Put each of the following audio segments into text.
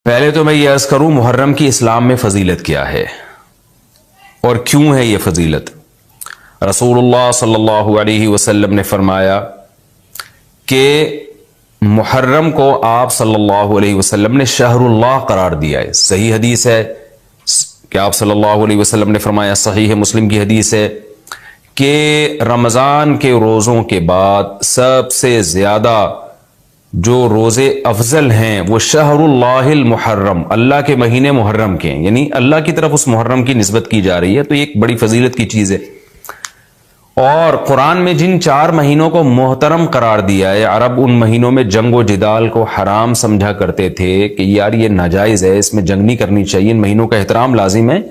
پہلے تو میں یہ عرض کروں محرم کی اسلام میں فضیلت کیا ہے اور کیوں ہے یہ فضیلت۔ رسول اللہ صلی اللہ علیہ وسلم نے فرمایا کہ محرم کو آپ صلی اللہ علیہ وسلم نے شہر اللہ قرار دیا ہے۔ صحیح حدیث ہے کہ آپ صلی اللہ علیہ وسلم نے فرمایا، صحیح مسلم کی حدیث ہے کہ رمضان کے روزوں کے بعد سب سے زیادہ جو روزے افضل ہیں وہ شہر اللہ المحرم، اللہ کے مہینے محرم کے ہیں، یعنی اللہ کی طرف اس محرم کی نسبت کی جا رہی ہے، تو یہ ایک بڑی فضیلت کی چیز ہے۔ اور قرآن میں جن 4 مہینوں کو محترم قرار دیا ہے، عرب ان مہینوں میں جنگ و جدال کو حرام سمجھا کرتے تھے کہ یار یہ ناجائز ہے، اس میں جنگ نہیں کرنی چاہیے، ان مہینوں کا احترام لازم ہے۔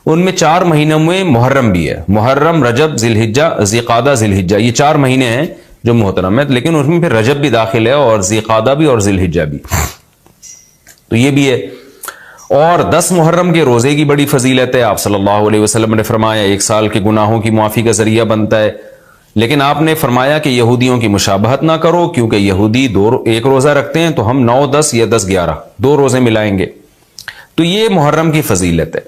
ان میں 4 مہینوں میں محرم بھی ہے، محرم، رجب، ذی الحجہ، ذی قعدہ، ذی الحجہ، یہ 4 مہینے ہیں جو محترم ہے، لیکن اس میں پھر رجب بھی داخل ہے اور ذی قعدہ بھی اور ذی الحجہ بھی، تو یہ بھی ہے۔ اور 10 محرم کے روزے کی بڑی فضیلت ہے۔ آپ صلی اللہ علیہ وسلم نے فرمایا 1 سال کے گناہوں کی معافی کا ذریعہ بنتا ہے، لیکن آپ نے فرمایا کہ یہودیوں کی مشابہت نہ کرو، کیونکہ یہودی 1 روزہ رکھتے ہیں تو ہم 9، 10 یا 10، 11 2 روزے ملائیں گے، تو یہ محرم کی فضیلت ہے۔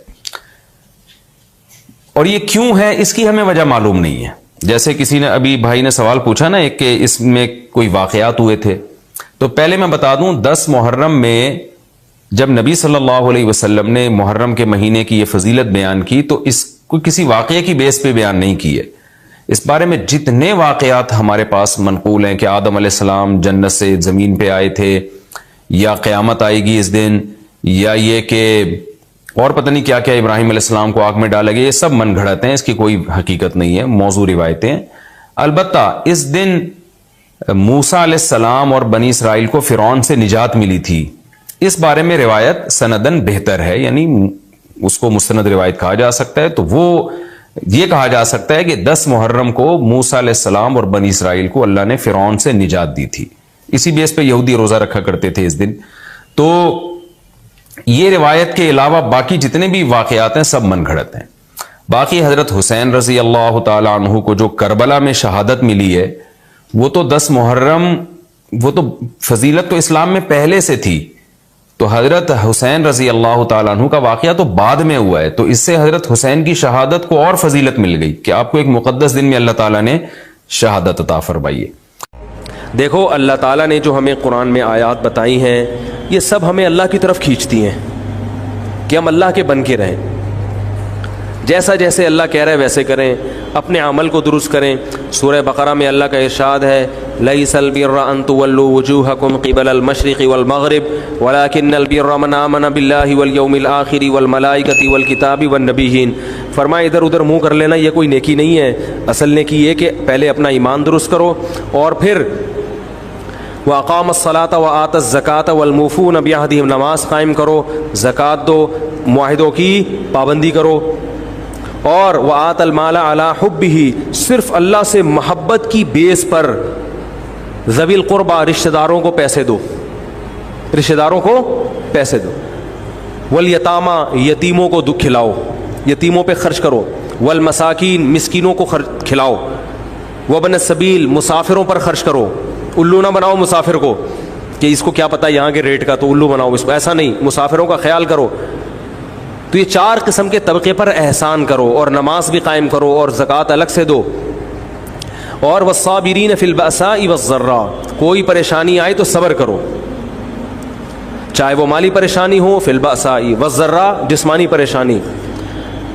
اور یہ کیوں ہے اس کی ہمیں وجہ معلوم نہیں ہے۔ جیسے کسی نے ابھی بھائی نے سوال پوچھا نا ایک کہ اس میں کوئی واقعات ہوئے تھے، تو پہلے میں بتا دوں 10 محرم میں جب نبی صلی اللہ علیہ وسلم نے محرم کے مہینے کی یہ فضیلت بیان کی تو اس کو کسی واقعے کی بیس پہ بیان نہیں کی ہے۔ اس بارے میں جتنے واقعات ہمارے پاس منقول ہیں کہ آدم علیہ السلام جنت سے زمین پہ آئے تھے، یا قیامت آئے گی اس دن، یا یہ کہ اور پتہ نہیں کیا کیا ابراہیم علیہ السلام کو آگ میں ڈالا گیا، یہ سب من گھڑت ہیں، اس کی کوئی حقیقت نہیں ہے، موضوع روایتیں۔ البتہ اس دن موسیٰ علیہ السلام اور بنی اسرائیل کو فرعون سے نجات ملی تھی، اس بارے میں روایت سندن بہتر ہے، یعنی اس کو مستند روایت کہا جا سکتا ہے۔ تو وہ یہ کہا جا سکتا ہے کہ 10 محرم کو موسیٰ علیہ السلام اور بنی اسرائیل کو اللہ نے فرعون سے نجات دی تھی، اسی بیس پہ یہودی روزہ رکھا کرتے تھے اس دن۔ تو یہ روایت کے علاوہ باقی جتنے بھی واقعات ہیں سب من گھڑت ہیں۔ باقی حضرت حسین رضی اللہ تعالی عنہ کو جو کربلا میں شہادت ملی ہے، وہ تو 10 محرم، وہ تو فضیلت تو اسلام میں پہلے سے تھی، تو حضرت حسین رضی اللہ تعالیٰ عنہ کا واقعہ تو بعد میں ہوا ہے، تو اس سے حضرت حسین کی شہادت کو اور فضیلت مل گئی کہ آپ کو ایک مقدس دن میں اللہ تعالیٰ نے شہادت عطا فرمائی ہے۔ دیکھو اللہ تعالیٰ نے جو ہمیں قرآن میں آیات بتائی ہیں، یہ سب ہمیں اللہ کی طرف کھینچتی ہیں کہ ہم اللہ کے بن کے رہیں، جیسا جیسے اللہ کہہ رہے ویسے کریں، اپنے عمل کو درست کریں۔ سورہ بقرہ میں اللہ کا ارشاد ہے لَيْسَ الْبِرَّ أَن تُوَلُّوا وُجُوهَكُمْ قِبَلَ الْمَشْرِقِ وَالْمَغْرِبِ وَلَكِنَّ الْبِرَّ مَنْ آمَنَ بِاللَّهِ وَالْيَوْمِ الْآخِرِ وَالْمَلَائِكَةِ وَالْكِتَابِ وَالنَّبِيِّينَ۔ فرمایا ادھر ادھر منہ کر لینا یہ کوئی نیکی نہیں ہے، اصل نیکی یہ کہ پہلے اپنا ایمان درست کرو اور پھر وَأَقَامَ الصَّلَاةَ وَآتَى الزَّكَاةَ وَالْمُوفُونَ بِعَهْدِهِمْ، نماز قائم کرو، زکوٰۃ دو، معاہدوں کی پابندی کرو، اور وَآتَى الْمَالَ عَلَى حُبِّهِ، صرف اللہ سے محبت کی بیس پر ذوی القربہ رشتہ داروں کو پیسے دو، رشتہ داروں کو پیسے دو، والیتامى، یتیموں کو کھلاؤ، یتیموں پہ خرچ کرو، والمساکین، مسکینوں کو کھلاؤ، وابن السبیل، مسافروں پر خرچ کرو۔ الو نہ بناؤ مسافر کو کہ اس کو کیا پتہ یہاں کے ریٹ کا، تو الو بناؤ اس کو، ایسا نہیں، مسافروں کا خیال کرو۔ تو یہ 4 قسم کے طبقے پر احسان کرو، اور نماز بھی قائم کرو، اور زکوٰۃ الگ سے دو، اور والصابرین فی البأساء والضراء، کوئی پریشانی آئے تو صبر کرو، چاہے وہ مالی پریشانی ہو، فی البأساء والضراء، جسمانی پریشانی،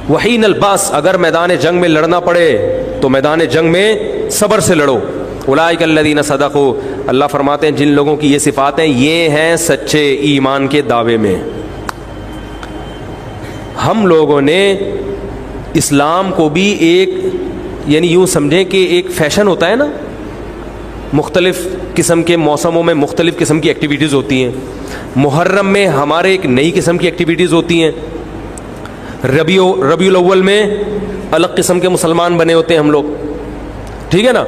وحین الباس، اگر میدان جنگ میں لڑنا پڑے تو میدان جنگ میں صبر سے لڑو۔ اولئک الذین صدقوا، اللہ فرماتے ہیں جن لوگوں کی یہ صفات ہیں یہ ہیں سچے ایمان کے دعوے میں۔ ہم لوگوں نے اسلام کو بھی ایک، یعنی یوں سمجھیں کہ ایک فیشن ہوتا ہے نا، مختلف قسم کے موسموں میں مختلف قسم کی ایکٹیویٹیز ہوتی ہیں۔ محرم میں ہمارے ایک نئی قسم کی ایکٹیویٹیز ہوتی ہیں، ربیع الاول میں الگ قسم کے مسلمان بنے ہوتے ہیں ہم لوگ، ٹھیک ہے نا۔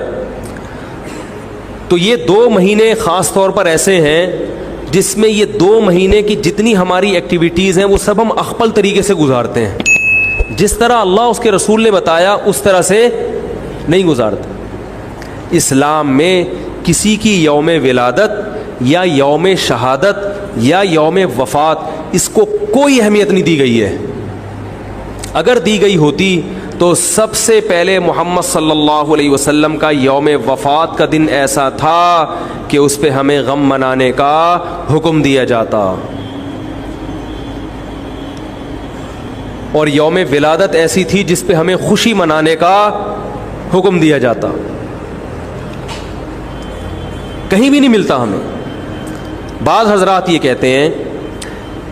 تو یہ 2 مہینے خاص طور پر ایسے ہیں جس میں یہ 2 مہینے کی جتنی ہماری ایکٹیویٹیز ہیں وہ سب ہم اخپل طریقے سے گزارتے ہیں، جس طرح اللہ اس کے رسول نے بتایا اس طرح سے نہیں گزارتے۔ اسلام میں کسی کی یوم ولادت یا یوم شہادت یا یوم وفات، اس کو کوئی اہمیت نہیں دی گئی ہے. اگر دی گئی ہوتی تو سب سے پہلے محمد صلی اللہ علیہ وسلم کا یوم وفات کا دن ایسا تھا کہ اس پہ ہمیں غم منانے کا حکم دیا جاتا، اور یوم ولادت ایسی تھی جس پہ ہمیں خوشی منانے کا حکم دیا جاتا. کہیں بھی نہیں ملتا ہمیں. بعض حضرات یہ کہتے ہیں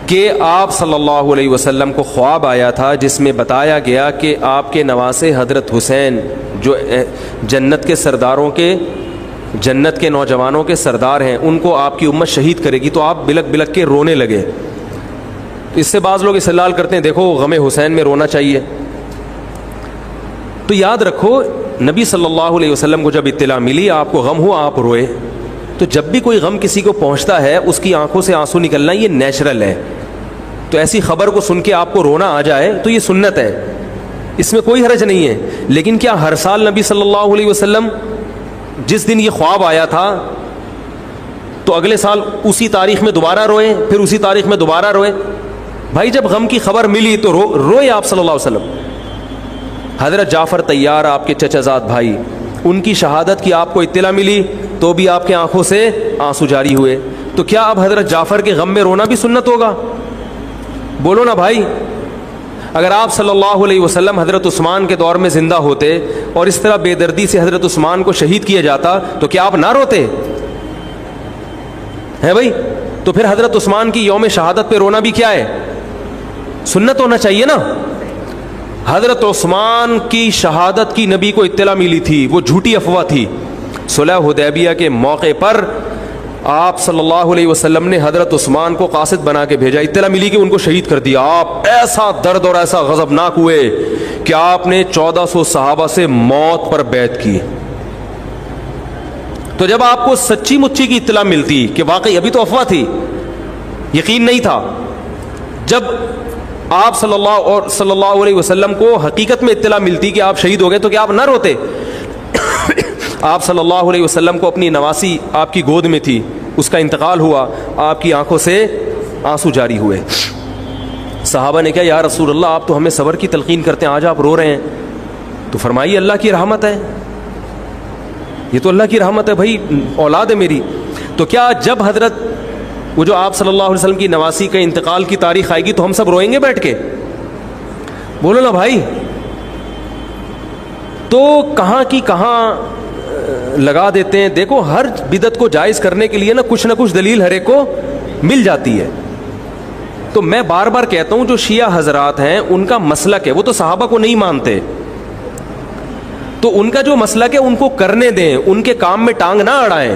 کہ آپ صلی اللہ علیہ وسلم کو خواب آیا تھا جس میں بتایا گیا کہ آپ کے نواسے حضرت حسین جو جنت کے سرداروں کے، جنت کے نوجوانوں کے سردار ہیں، ان کو آپ کی امت شہید کرے گی. تو آپ بلک بلک کے رونے لگے. اس سے بعض لوگ استدلال کرتے ہیں دیکھو غم حسین میں رونا چاہیے. تو یاد رکھو نبی صلی اللہ علیہ وسلم کو جب اطلاع ملی آپ کو غم ہوا آپ روئے. تو جب بھی کوئی غم کسی کو پہنچتا ہے اس کی آنکھوں سے آنسو نکلنا یہ نیچرل ہے. تو ایسی خبر کو سن کے آپ کو رونا آ جائے تو یہ سنت ہے، اس میں کوئی حرج نہیں ہے. لیکن کیا ہر سال نبی صلی اللہ علیہ وسلم جس دن یہ خواب آیا تھا تو اگلے سال اسی تاریخ میں دوبارہ روئے، پھر اسی تاریخ میں دوبارہ روئے؟ بھائی جب غم کی خبر ملی تو روئے آپ صلی اللہ علیہ وسلم. حضرت جعفر طیار آپ کے چچا زاد بھائی، ان کی شہادت کی آپ کو اطلاع ملی تو بھی آپ کے آنکھوں سے آنسو جاری ہوئے. تو کیا اب حضرت جعفر کے غم میں رونا بھی سنت ہوگا؟ بولو نا بھائی. اگر آپ صلی اللہ علیہ وسلم حضرت عثمان کے دور میں زندہ ہوتے اور اس طرح بے دردی سے حضرت عثمان کو شہید کیا جاتا تو کیا آپ نہ روتے ہیں بھائی؟ تو پھر حضرت عثمان کی یوم شہادت پہ رونا بھی کیا ہے؟ سنت ہونا چاہیے نا. حضرت عثمان کی شہادت کی نبی کو اطلاع ملی تھی، وہ جھوٹی افواہ تھی. صلح حدیبیہ کے موقع پر آپ صلی اللہ علیہ وسلم نے حضرت عثمان کو قاصد بنا کے بھیجا. اطلاع ملی کہ ان کو شہید کر دیا. آپ ایسا درد اور ایسا غضبناک ہوئے کہ آپ نے 1400 صحابہ سے موت پر بیعت کی. تو جب آپ کو سچی مچی کی اطلاع ملتی کہ واقعی ابھی تو افواہ تھی، یقین نہیں تھا، جب آپ صلی اللہ علیہ وسلم کو حقیقت میں اطلاع ملتی کہ آپ شہید ہو گئے تو کیا آپ نہ روتے؟ آپ صلی اللہ علیہ وسلم کو اپنی نواسی آپ کی گود میں تھی، اس کا انتقال ہوا، آپ کی آنکھوں سے آنسو جاری ہوئے. صحابہ نے کہا یا رسول اللہ آپ تو ہمیں صبر کی تلقین کرتے ہیں، آج آپ رو رہے ہیں. تو فرمائیے اللہ کی رحمت ہے، یہ تو اللہ کی رحمت ہے بھائی، اولاد ہے میری. تو کیا جب حضرت وہ جو آپ صلی اللہ علیہ وسلم کی نواسی کا انتقال کی تاریخ آئے گی تو ہم سب روئیں گے بیٹھ کے؟ بولو نا بھائی. تو کہاں کی کہاں لگا دیتے ہیں. دیکھو ہر بدعت کو جائز کرنے کے لیے نا کچھ دلیل ہر ایک کو مل جاتی ہے. تو میں بار بار کہتا ہوں جو شیعہ حضرات ہیں ان کا مسلک ہے، وہ تو صحابہ کو نہیں مانتے، تو ان کا جو مسلک ہے ان کو کرنے دیں، ان کے کام میں ٹانگ نہ اڑائیں،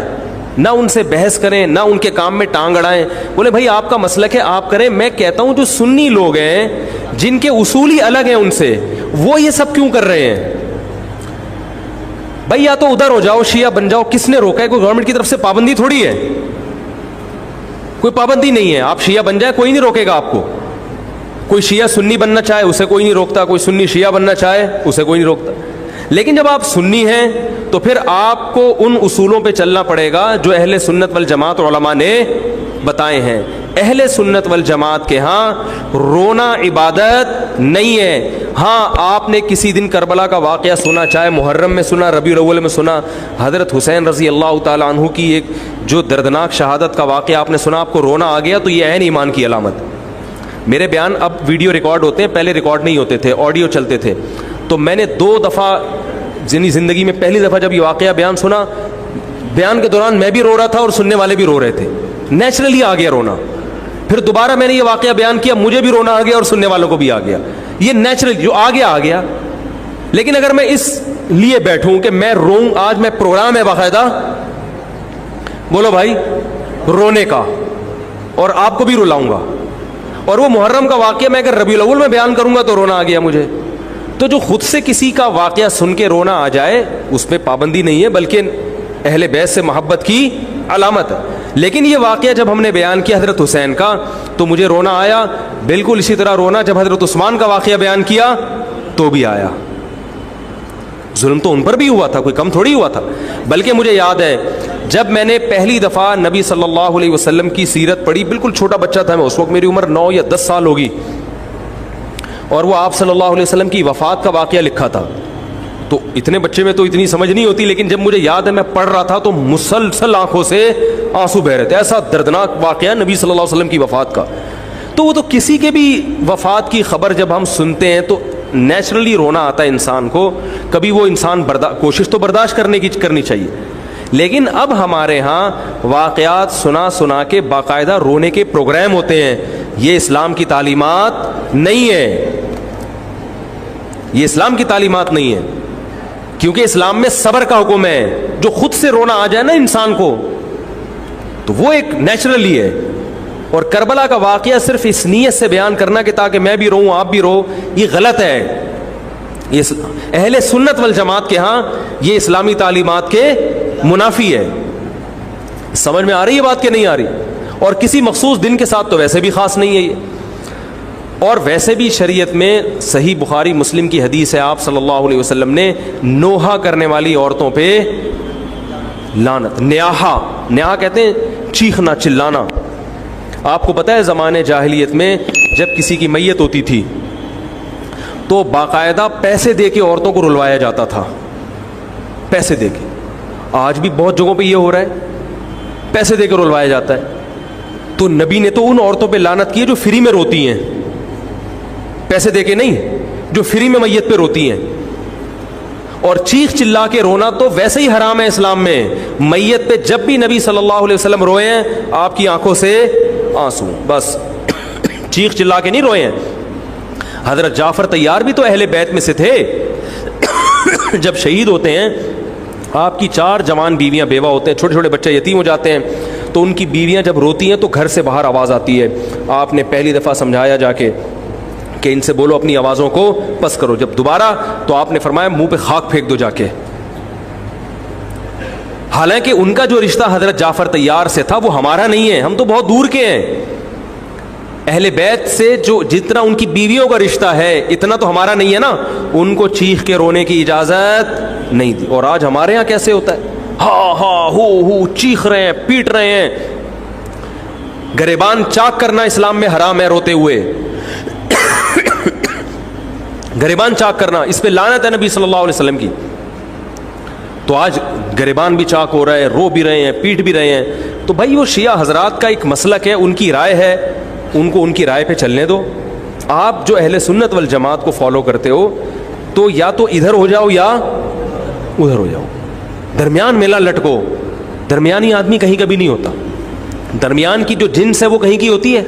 نہ ان سے بحث کریں، نہ ان کے کام میں ٹانگ اڑائیں. بولے بھائی آپ کا مسلک ہے آپ کریں. میں کہتا ہوں جو سنی لوگ ہیں جن کے اصول ہی الگ ہیں ان سے، وہ یہ سب کیوں کر رہے ہیں؟ بھائی یا تو ادھر ہو جاؤ، شیعہ بن جاؤ. کس نے روکا ہے؟ کوئی گورنمنٹ کی طرف سے پابندی تھوڑی ہے، کوئی پابندی نہیں ہے. آپ شیعہ بن جائے کوئی نہیں روکے گا آپ کو. کوئی شیعہ سنی بننا چاہے اسے کوئی نہیں روکتا، کوئی سنی شیعہ بننا چاہے اسے کوئی نہیں روکتا. لیکن جب آپ سنی ہیں تو پھر آپ کو ان اصولوں پہ چلنا پڑے گا جو اہل سنت والجماعت علماء نے بتائے ہیں. اہل سنت والجماعت کے ہاں رونا عبادت نہیں ہے. ہاں آپ نے کسی دن کربلا کا واقعہ سنا، چاہے محرم میں سنا، ربیع الاول میں سنا، حضرت حسین رضی اللہ تعالیٰ عنہ کی ایک جو دردناک شہادت کا واقعہ آپ نے سنا، آپ کو رونا آ گیا، تو یہ عین ایمان کی علامت. میرے بیان اب ویڈیو ریکارڈ ہوتے ہیں، پہلے ریکارڈ نہیں ہوتے تھے، آڈیو چلتے تھے. تو میں نے 2 دفعہ زندگی میں پہلی دفعہ جب یہ واقعہ بیان سنا، بیان کے دوران میں بھی رو رہا تھا اور سننے والے بھی رو رہے تھے. نیچرلی آ گیا رونا. پھر دوبارہ میں نے یہ واقعہ بیان کیا، مجھے بھی رونا آ گیا اور سننے والوں کو بھی آ گیا. یہ نیچرل جو آ گیا. لیکن اگر میں اس لیے بیٹھوں کہ میں روؤں، آج میں پروگرام ہے باقاعدہ، بولو بھائی، رونے کا، اور آپ کو بھی رلاؤں گا. اور وہ محرم کا واقعہ میں اگر ربیع الاول میں بیان کروں گا تو رونا آ گیا مجھے. تو جو خود سے کسی کا واقعہ سن کے رونا آ جائے اس میں پابندی نہیں ہے، بلکہ اہل بیت سے محبت کی علامت ہے. لیکن یہ واقعہ جب ہم نے بیان کیا حضرت حسین کا تو مجھے رونا آیا. بالکل اسی طرح رونا جب حضرت عثمان کا واقعہ بیان کیا تو بھی آیا. ظلم تو ان پر بھی ہوا تھا، کوئی کم تھوڑی ہوا تھا. بلکہ مجھے یاد ہے جب میں نے پہلی دفعہ نبی صلی اللہ علیہ وسلم کی سیرت پڑھی، بالکل چھوٹا بچہ تھا میں اس وقت، میری عمر 9 یا 10 سال ہوگی، اور وہ آپ صلی اللہ علیہ وسلم کی وفات کا واقعہ لکھا تھا. تو اتنے بچے میں تو اتنی سمجھ نہیں ہوتی، لیکن جب مجھے یاد ہے میں پڑھ رہا تھا تو مسلسل آنکھوں سے آنسو بہ رہے تھے. ایسا دردناک واقعہ نبی صلی اللہ علیہ وسلم کی وفات کا. تو وہ تو کسی کے بھی وفات کی خبر جب ہم سنتے ہیں تو نیچرلی رونا آتا ہے انسان کو. کبھی وہ انسان کوشش تو برداشت کرنی چاہیے، لیکن اب ہمارے ہاں واقعات سنا کے باقاعدہ رونے کے پروگرام ہوتے ہیں. یہ اسلام کی تعلیمات نہیں ہے، یہ اسلام کی تعلیمات نہیں ہے، کیونکہ اسلام میں صبر کا حکم ہے. جو خود سے رونا آ جائے نا انسان کو تو وہ ایک نیچرلی ہے. اور کربلا کا واقعہ صرف اس نیت سے بیان کرنا کہ تاکہ میں بھی رہوں آپ بھی رہو، یہ غلط ہے. یہ اہل سنت والجماعت کے ہاں یہ اسلامی تعلیمات کے منافی ہے. سمجھ میں آ رہی ہے بات کہ نہیں آ رہی؟ اور کسی مخصوص دن کے ساتھ تو ویسے بھی خاص نہیں ہے یہ. اور ویسے بھی شریعت میں صحیح بخاری مسلم کی حدیث ہے، آپ صلی اللہ علیہ وسلم نے نوحہ کرنے والی عورتوں پہ لعنت، نیاحہ کہتے ہیں چیخنا چلانا. آپ کو پتہ ہے زمانے جاہلیت میں جب کسی کی میت ہوتی تھی تو باقاعدہ پیسے دے کے عورتوں کو رلوایا جاتا تھا، پیسے دے کے. آج بھی بہت جگہوں پہ یہ ہو رہا ہے، پیسے دے کے رلوایا جاتا ہے. تو نبی نے تو ان عورتوں پہ لعنت کی ہے جو فری میں روتی ہیں، پیسے دے کے نہیں، جو فری میں میت پہ روتی ہیں. اور چیخ چلا کے رونا تو ویسے ہی حرام ہے اسلام میں. میت پہ جب بھی نبی صلی اللہ علیہ وسلم روئے ہیں آپ کی آنکھوں سے آنسو، بس چیخ چلا کے نہیں روئے ہیں. حضرت جعفر طیار بھی تو اہل بیت میں سے تھے. جب شہید ہوتے ہیں آپ کی 4 جوان بیویاں بیوہ ہوتے ہیں، چھوٹے چھوٹے بچے یتیم ہو جاتے ہیں، تو ان کی بیویاں جب روتی ہیں تو گھر سے باہر آواز آتی ہے. آپ نے پہلی دفعہ سمجھایا جا کے کہ ان سے بولو اپنی آوازوں کو پس کرو. جب دوبارہ تو آپ نے فرمایا منہ پہ خاک پھینک دو جا کے. حالانکہ ان کا جو رشتہ حضرت جعفر طیار سے تھا وہ ہمارا نہیں ہے، ہم تو بہت دور کے ہیں. اہل بیت سے جو جتنا ان کی بیویوں کا رشتہ ہے اتنا تو ہمارا نہیں ہے نا. ان کو چیخ کے رونے کی اجازت نہیں دی. اور آج ہمارے ہاں کیسے ہوتا ہے، ہا ہو چیخ رہے ہیں، پیٹ رہے ہیں. گریبان چاک کرنا اسلام میں حرام ہے روتے ہوئے. گریبان چاک کرنا اس پہ لعنت ہے نبی صلی اللہ علیہ وسلم کی. تو آج گریبان بھی چاک ہو رہا ہے، رو بھی رہے ہیں، پیٹ بھی رہے ہیں. تو بھائی وہ شیعہ حضرات کا ایک مسلک ہے، ان کی رائے ہے، ان کو ان کی رائے پہ چلنے دو. آپ جو اہل سنت والجماعت کو فالو کرتے ہو تو یا تو ادھر ہو جاؤ یا ادھر ہو جاؤ، درمیان میلہ لٹکو. درمیانی آدمی کہیں کبھی نہیں ہوتا. درمیان کی جو جنس ہے وہ کہیں کی ہوتی ہے.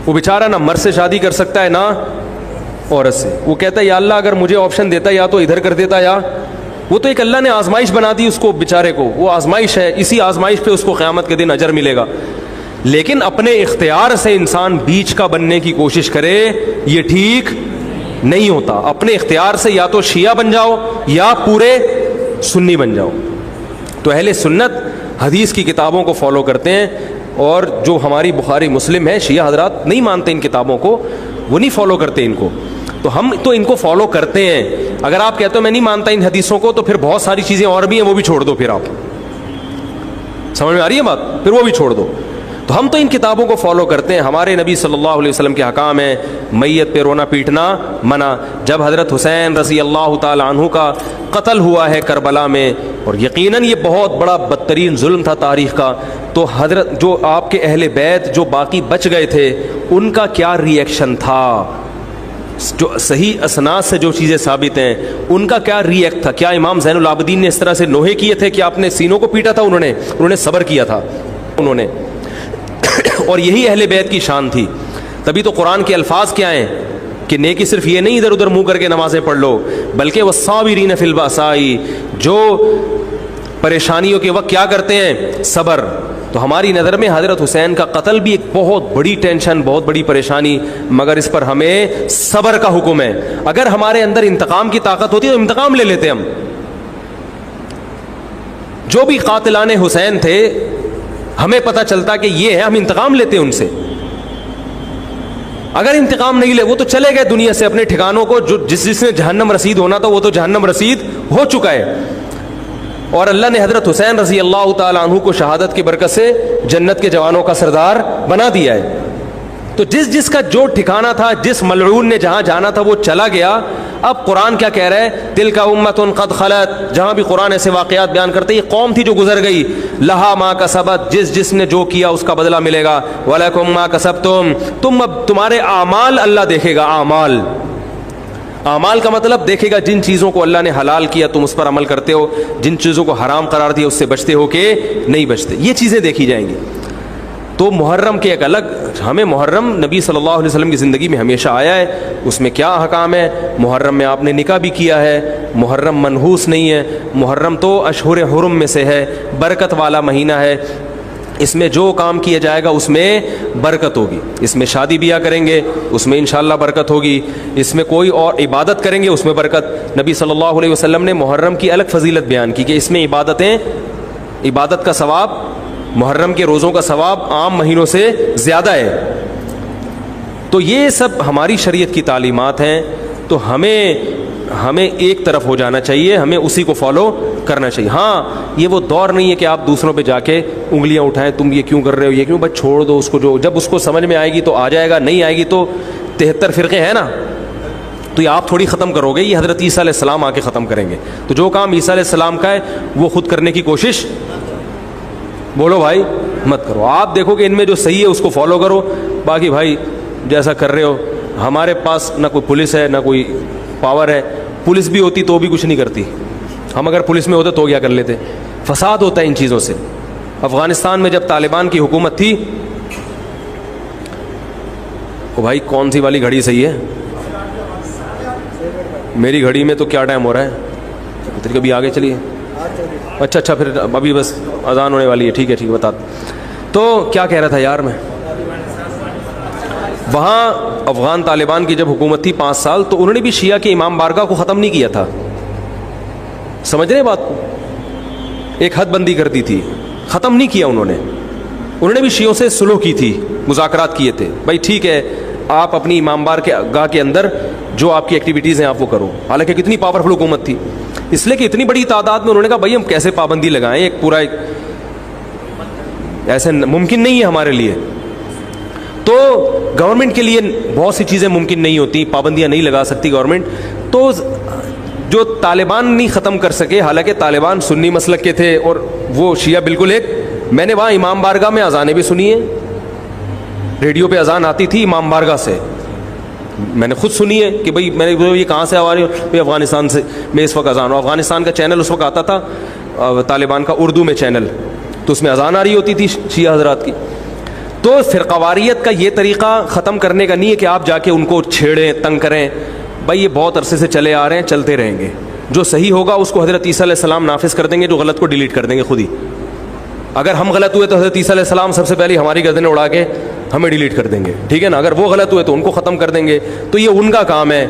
وہ بیچارہ نہ مرد سے شادی کر سکتا ہے نہ عورت سے. وہ کہتا ہے یا اللہ اگر مجھے آپشن دیتا یا تو ادھر کر دیتا یا وہ تو ایک اللہ نے آزمائش بنا دی اس کو بیچارے کو. وہ آزمائش ہے، اسی آزمائش پہ اس کو قیامت کے دن اجر ملے گا. لیکن اپنے اختیار سے انسان بیچ کا بننے کی کوشش کرے یہ ٹھیک نہیں ہوتا. اپنے اختیار سے یا تو شیعہ بن جاؤ یا پورے سنی بن جاؤ. تو اہل سنت حدیث کی کتابوں کو فالو کرتے ہیں، اور جو ہماری بخاری مسلم ہے شیعہ حضرات نہیں مانتے ان کتابوں کو، وہ نہیں فالو کرتے ان کو. تو ہم تو ان کو فالو کرتے ہیں. اگر آپ کہتے ہو میں نہیں مانتا ان حدیثوں کو تو پھر بہت ساری چیزیں اور بھی ہیں وہ بھی چھوڑ دو. پھر آپ سمجھ میں آ رہی ہے بات، پھر وہ بھی چھوڑ دو. تو ہم تو ان کتابوں کو فالو کرتے ہیں. ہمارے نبی صلی اللہ علیہ وسلم کے حکام ہیں میت پہ رونا پیٹنا منع. جب حضرت حسین رضی اللہ تعالی عنہ کا قتل ہوا ہے کربلا میں، اور یقیناً یہ بہت بڑا بدترین ظلم تھا تاریخ کا، تو حضرت جو آپ کے اہل بیت جو باقی بچ گئے تھے ان کا کیا ری ایکشن تھا، جو صحیح اسناد سے جو چیزیں ثابت ہیں ان کا کیا ری ایکٹ تھا. کیا امام زین العابدین نے اس طرح سے نوحے کیے تھے کہ آپ نے سینوں کو پیٹا تھا؟ انہوں نے صبر کیا تھا انہوں نے. اور یہی اہل بیت کی شان تھی. تبھی تو قرآن کے الفاظ کیا ہیں کہ نیکی صرف یہ نہیں ادھر ادھر منہ کر کے نمازیں پڑھ لو، بلکہ والصابرین فی البأساء، جو پریشانیوں کے وقت کیا کرتے ہیں، صبر. تو ہماری نظر میں حضرت حسین کا قتل بھی ایک بہت بڑی ٹینشن، بہت بڑی پریشانی، مگر اس پر ہمیں صبر کا حکم ہے. اگر ہمارے اندر انتقام کی طاقت ہوتی تو انتقام لے لیتے ہم. جو بھی قاتلان حسین تھے ہمیں پتہ چلتا کہ یہ ہے، ہم انتقام لیتے ان سے. اگر انتقام نہیں لے، وہ تو چلے گئے دنیا سے اپنے ٹھکانوں کو. جو جس نے جہنم رسید ہونا تھا وہ تو جہنم رسید ہو چکا ہے. اور اللہ نے حضرت حسین رضی اللہ تعالیٰ عنہ کو شہادت کی برکت سے جنت کے جوانوں کا سردار بنا دیا ہے. تو جس کا جو ٹھکانہ تھا, جس ملعون نے جہاں جانا تھا وہ چلا گیا. اب قرآن کیا کہہ رہا ہے؟ تلک امۃ قد خلت. جہاں بھی قرآن ایسے واقعات بیان کرتے یہ قوم تھی جو گزر گئی. لہا ما کسبت, جس نے جو کیا اس کا بدلہ ملے گا. ولکم ما کسبتم, تم اب تمہارے اعمال اللہ دیکھے گا. اعمال کا مطلب دیکھے گا جن چیزوں کو اللہ نے حلال کیا تم اس پر عمل کرتے ہو, جن چیزوں کو حرام قرار دیا اس سے بچتے ہو کہ نہیں بچتے, یہ چیزیں دیکھی جائیں گی. تو محرم کے ایک الگ, ہمیں محرم نبی صلی اللہ علیہ وسلم کی زندگی میں ہمیشہ آیا ہے, اس میں کیا احکام ہے. محرم میں آپ نے نکاح بھی کیا ہے, محرم منحوس نہیں ہے. محرم تو اشہر حرم میں سے ہے, برکت والا مہینہ ہے. اس میں جو کام کیا جائے گا اس میں برکت ہوگی. اس میں شادی بیاہ کریں گے اس میں انشاءاللہ برکت ہوگی. اس میں کوئی اور عبادت کریں گے اس میں برکت. نبی صلی اللہ علیہ وسلم نے محرم کی الگ فضیلت بیان کی کہ اس میں عبادت کا ثواب, محرم کے روزوں کا ثواب عام مہینوں سے زیادہ ہے. تو یہ سب ہماری شریعت کی تعلیمات ہیں. تو ہمیں ایک طرف ہو جانا چاہیے, ہمیں اسی کو فالو کرنا چاہیے. ہاں یہ وہ دور نہیں ہے کہ آپ دوسروں پہ جا کے انگلیاں اٹھائیں, تم یہ کیوں کر رہے ہو, یہ کیوں, بس چھوڑ دو اس کو. جو جب اس کو سمجھ میں آئے گی تو آ جائے گا, نہیں آئے گی تو 73 فرقے ہیں نا, تو یہ آپ تھوڑی ختم کرو گے, یہ حضرت عیسیٰ علیہ السلام آ کے ختم کریں گے. تو جو کام عیسیٰ علیہ السلام کا ہے وہ خود کرنے کی کوشش, بولو بھائی, مت کرو. آپ دیکھو کہ ان میں جو صحیح ہے اس کو فالو کرو. باقی بھائی جیسا کر رہے ہو, ہمارے پاس نہ کوئی پولیس ہے نہ کوئی پاور ہے. پولیس بھی ہوتی تو بھی کچھ نہیں کرتی. ہم اگر پولیس میں ہوتے تو کیا کر لیتے. فساد ہوتا ہے ان چیزوں سے. افغانستان میں جب طالبان کی حکومت تھی, او بھائی کون سی والی گھڑی صحیح ہے؟ میری گھڑی میں تو کیا ٹائم ہو رہا ہے؟ کبھی آگے چلیے. اچھا پھر ابھی بس اذان ہونے والی ہے. ٹھیک ہے بتا. تو کیا کہہ رہا تھا یار میں, وہاں افغان طالبان کی جب حکومت تھی 5 سال, تو انہوں نے بھی شیعہ کے امام بارگاہ کو ختم نہیں کیا تھا. سمجھ رہے بات کو؟ ایک حد بندی کر دی تھی, ختم نہیں کیا انہوں نے بھی شیعوں سے صلح کی تھی, مذاکرات کیے تھے. بھائی ٹھیک ہے آپ اپنی امام بارگاہ کے اندر جو آپ کی ایکٹیویٹیز ہیں آپ وہ کرو. حالانکہ کتنی پاورفل حکومت تھی, اس لیے کہ اتنی بڑی تعداد میں انہوں نے کہا بھائی ہم کیسے پابندی لگائیں, ایک پورا ایسے ممکن نہیں ہے ہمارے لیے. تو گورنمنٹ کے لیے بہت سی چیزیں ممکن نہیں ہوتی, پابندیاں نہیں لگا سکتی گورنمنٹ. تو جو طالبان نہیں ختم کر سکے, حالانکہ طالبان سنی مسلک کے تھے اور وہ شیعہ بالکل ایک. میں نے وہاں امام بارگاہ میں اذانیں بھی سنی ہیں, ریڈیو پہ اذان آتی تھی امام بارگاہ سے, میں نے خود سنی ہے کہ بھائی میں نے یہ کہاں سے آ رہی ہوں, افغانستان سے میں اس وقت اذان ہوں. افغانستان کا چینل اس وقت آتا تھا طالبان کا اردو میں چینل, تو اس میں اذان آ رہی ہوتی تھی شیعہ حضرات کی. تو فرقواریت کا یہ طریقہ ختم کرنے کا نہیں ہے کہ آپ جا کے ان کو چھیڑیں, تنگ کریں. بھائی یہ بہت عرصے سے چلے آ رہے ہیں, چلتے رہیں گے. جو صحیح ہوگا اس کو حضرت عیسیٰ علیہ السلام نافذ کر دیں گے, جو غلط کو ڈیلیٹ کر دیں گے خود ہی. اگر ہم غلط ہوئے تو حضرت عیسیٰ علیہ السلام سب سے پہلے ہماری گردنیں اڑا کے ہمیں ڈیلیٹ کر دیں گے, ٹھیک ہے نا. اگر وہ غلط ہوئے تو ان کو ختم کر دیں گے. تو یہ ان کا کام ہے,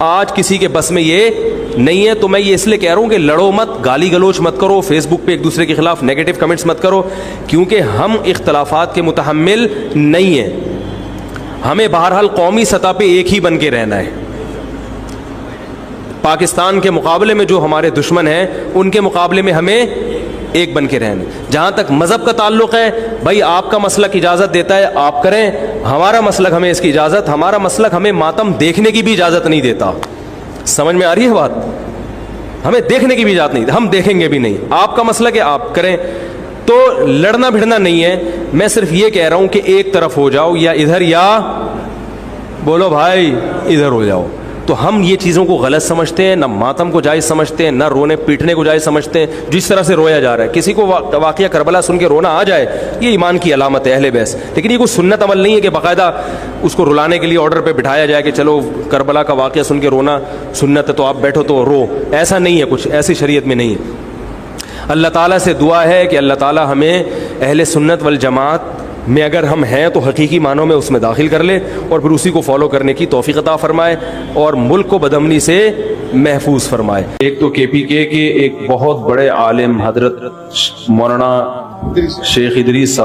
آج کسی کے بس میں یہ نہیں ہے. تو میں یہ اس لیے کہہ رہا ہوں کہ لڑو مت, گالی گلوچ مت کرو, فیس بک پہ ایک دوسرے کے خلاف نیگیٹو کمنٹس مت کرو, کیونکہ ہم اختلافات کے متحمل نہیں ہیں. ہمیں بہرحال قومی سطح پہ ایک ہی بن کے رہنا ہے. پاکستان کے مقابلے میں جو ہمارے دشمن ہیں ان کے مقابلے میں ہمیں ایک بن کے رہنا. جہاں تک مذہب کا تعلق ہے, بھائی آپ کا مسلک اجازت دیتا ہے آپ کریں, ہمارا مسلک ہمیں اس کی اجازت, ہمارا مسلک ہمیں ماتم دیکھنے کی بھی اجازت نہیں دیتا. سمجھ میں آ رہی ہے بات؟ ہمیں دیکھنے کی بھی اجازت نہیں, ہم دیکھیں گے بھی نہیں. آپ کا مسلک ہے آپ کریں. تو لڑنا بھڑنا نہیں ہے. میں صرف یہ کہہ رہا ہوں کہ ایک طرف ہو جاؤ, یا ادھر یا بولو بھائی ادھر ہو جاؤ. تو ہم یہ چیزوں کو غلط سمجھتے ہیں, نہ ماتم کو جائز سمجھتے ہیں, نہ رونے پیٹنے کو جائز سمجھتے ہیں. جس طرح سے رویا جا رہا ہے, کسی کو واقعہ کربلا سن کے رونا آ جائے, یہ ایمان کی علامت ہے اہل بیت. لیکن یہ کوئی سنت عمل نہیں ہے کہ باقاعدہ اس کو رلانے کے لیے آرڈر پہ بٹھایا جائے کہ چلو کربلا کا واقعہ سن کے رونا سنت ہے تو آپ بیٹھو تو رو. ایسا نہیں ہے, کچھ ایسی شریعت میں نہیں ہے. اللہ تعالیٰ سے دعا ہے کہ اللہ تعالیٰ ہمیں اہل سنت والجماعت میں اگر ہم ہیں تو حقیقی معنوں میں اس میں داخل کر لے, اور پھر اسی کو فالو کرنے کی توفیق عطا فرمائے, اور ملک کو بدامنی سے محفوظ فرمائے. ایک تو کے پی کے ایک بہت بڑے عالم حضرت مولانا شیخ ادریس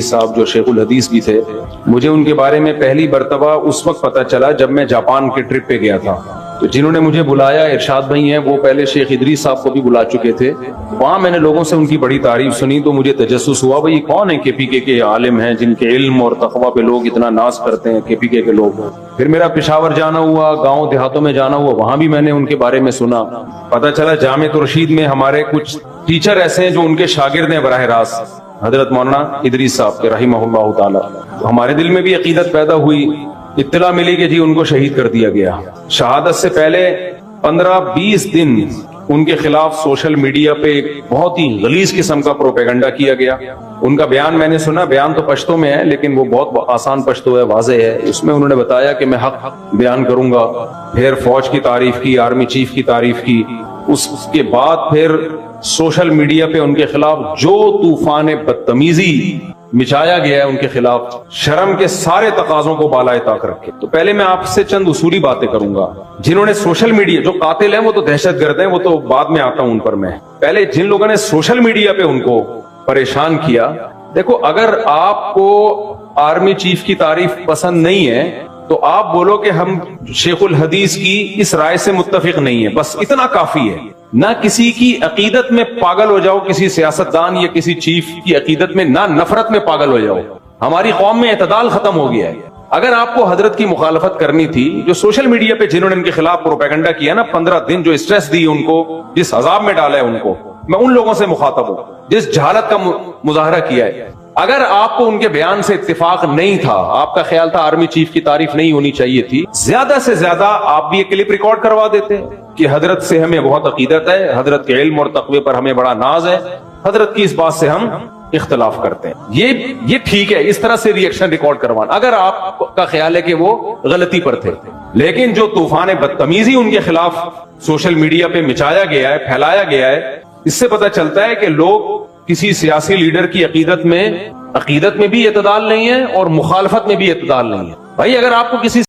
صاحب جو شیخ الحدیث بھی تھے, مجھے ان کے بارے میں پہلی مرتبہ اس وقت پتہ چلا جب میں جاپان کے ٹرپ پہ گیا تھا. تو جنہوں نے مجھے بلایا ارشاد بھائی ہیں، وہ پہلے شیخ ادریس صاحب کو بھی بلا چکے تھے. وہاں میں نے لوگوں سے ان کی بڑی تعریف سنی تو مجھے تجسس ہوا بھائی کون ہیں کے پی کے عالم ہیں جن کے علم اور تقوی پہ لوگ اتنا ناز کرتے ہیں، کے پی کے لوگ. پھر میرا پشاور جانا ہوا، گاؤں دیہاتوں میں جانا ہوا، وہاں بھی میں نے ان کے بارے میں سنا. پتہ چلا جامعۃ الرشید میں ہمارے کچھ ٹیچر ایسے ہیں جو ان کے شاگرد ہیں براہ راست حضرت مولانا ادریس صاحب کے رحمہ اللہ تعالی. تو ہمارے دل میں بھی عقیدت پیدا ہوئی. اطلاع ملی کہ جی ان کو شہید کر دیا گیا. شہادت سے پہلے 15-20 دن ان کے خلاف سوشل میڈیا پہ ایک بہت ہی غلیظ قسم کا پروپیگنڈا کیا گیا. ان کا بیان میں نے سنا، بیان تو پشتو میں ہے لیکن وہ بہت آسان پشتو ہے، واضح ہے. اس میں انہوں نے بتایا کہ میں حق بیان کروں گا، پھر فوج کی تعریف کی، آرمی چیف کی تعریف کی. اس کے بعد پھر سوشل میڈیا پہ ان کے خلاف جو طوفان بدتمیزی مچایا گیا ہے ان کے خلاف، شرم کے سارے تقاضوں کو بالائے طاق رکھے. تو پہلے میں آپ سے چند اصولی باتیں کروں گا. جنہوں نے سوشل میڈیا، جو قاتل ہیں وہ تو دہشت گرد ہیں، وہ تو بعد میں آتا ہوں ان پر. میں پہلے جن لوگوں نے سوشل میڈیا پہ ان کو پریشان کیا، دیکھو اگر آپ کو آرمی چیف کی تعریف پسند نہیں ہے تو آپ بولو کہ ہم شیخ الحدیث کی اس رائے سے متفق نہیں ہیں، بس اتنا کافی ہے. نہ کسی کی عقیدت میں پاگل ہو جاؤ، کسی سیاستدان یا کسی چیف کی عقیدت میں، نہ نفرت میں پاگل ہو جاؤ. ہماری قوم میں اعتدال ختم ہو گیا ہے. اگر آپ کو حضرت کی مخالفت کرنی تھی، جو سوشل میڈیا پہ جنہوں نے ان کے خلاف پروپیگنڈا کیا نا، 15 دن جو اسٹریس دی ان کو، جس عذاب میں ڈالا ہے ان کو، میں ان لوگوں سے مخاطب ہوں جس جہالت کا مظاہرہ کیا ہے. اگر آپ کو ان کے بیان سے اتفاق نہیں تھا، آپ کا خیال تھا آرمی چیف کی تعریف نہیں ہونی چاہیے تھی، زیادہ سے زیادہ آپ بھی یہ کلپ ریکارڈ کروا دیتے کہ حضرت سے ہمیں بہت عقیدت ہے، حضرت کے علم اور تقوی پر ہمیں بڑا ناز ہے، حضرت کی اس بات سے ہم اختلاف کرتے ہیں. یہ ٹھیک ہے اس طرح سے ریئیکشن ریکارڈ کروانا اگر آپ کا خیال ہے کہ وہ غلطی پر تھے. لیکن جو طوفان بدتمیزی ان کے خلاف سوشل میڈیا پہ مچایا گیا ہے، پھیلایا گیا ہے، اس سے پتہ چلتا ہے کہ لوگ کسی سیاسی لیڈر کی عقیدت میں بھی اعتدال نہیں ہے اور مخالفت میں بھی اعتدال نہیں ہے. بھائی اگر آپ کو کسی